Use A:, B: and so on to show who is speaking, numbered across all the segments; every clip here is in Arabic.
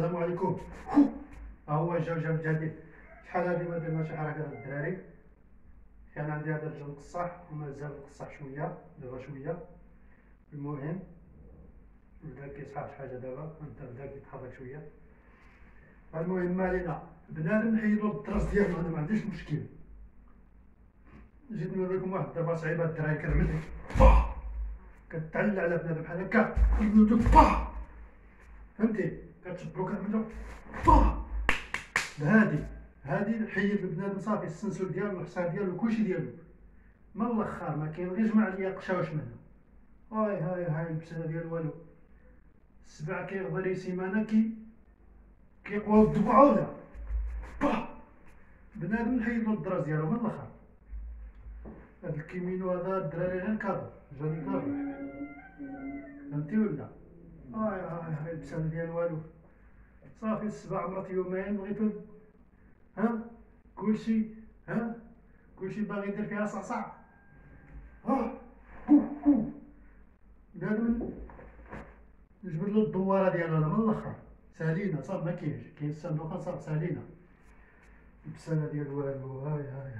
A: السلام عليكم. ها هو جا الجديد. شحال هادي ما درنا شي حركه الدراري. كان عندي هذا الرجل مقصح ومازال مقصح شويه دابا شويه. المهم بدا كيصحاب شي حاجه دابا بدا كيتحرك شويه. المهم ما علينا، بنادم نحيدو الدرس ديالو انا ما عنديش مشكل. جيت نوريكم واحد الضربه صعيبه الدراري كرمتك كتعلى على بنادم بحال هكا فهمتي كتشبرو كرمتو هادي حيد البنادم صافي السنسور ديالو الحصان ديالو كلشي ديالو من الاخر ما كاين غير جمع ليا قشاوش منها. هاي البساله ديال والو. السبع كيغدر يسيمانه كيقواو الدبعه ولا بنادم نحيدلو الدراس ديالو من الاخر. هاد الكيمينو هذا الدراري غير كادر جاني كادر فهمتي ولا. هاي البساله ديال والو صافي. السبع عمرت يومين بغيتو كلشي كلشي باغي يدير فيها صعصع. بنادم نجبدلو الدواره ديالو انا من الاخر سالينا صافي ما كاينش كاين الصندوق صافي سالينا. البساله ديال والو هاي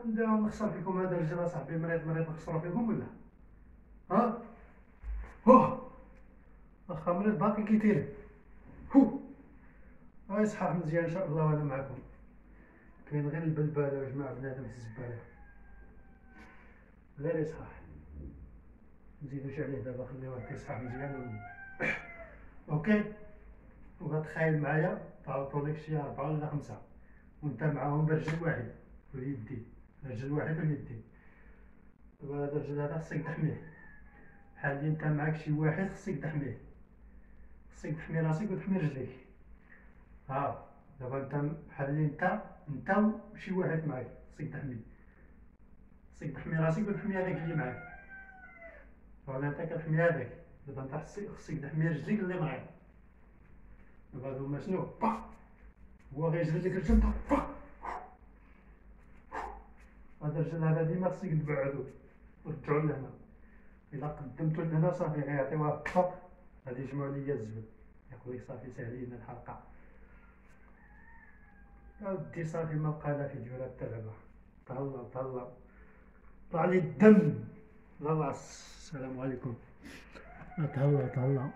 A: نديرو نخسر فيكم هذا الرجل اصاحبي مريض نخسرو فيكم ولا واخا مريض باقي كيتيري يصحح مزيان ان شاء الله وانا معكم. كاين غير البلباله يا جماعه بنادم في الزباله غير يصحح. نزيدوش عليه دابا خليوه يصحح مزيان اوكي. وغتخايل معايا تعرفوا لك شي 4 ولا 5 وانت معاهم برجل واحد واليدين رجل واحد واليدين. دابا هذا الرجل هذا خصك تحميه بحال اللي انت معاك شي واحد خصك تحميه راسك وتحمي رجليك. دابا انت بحال اللي انت وشي واحد معاك خصك تحمي راسك وتحمي هذاك اللي معاك ولا انت كتحمي هذاك. دابا انت خصك تحمي رجليك اللي معاك. دابا هادو هما شنو هو غيجبد لك الرجل هذا الرجل هذا ديما خصك تبعدو ورجعو لهنا. الا قدمتو لهنا صافي غيعطيوها غادي يجمعو ليا الزبل يقول لك صافي ساهلين الحلقه. اودي صافي ما بقى لا فيديو لا حتى لعبه. طلع طلع لي الدم. السلام عليكم. تهلا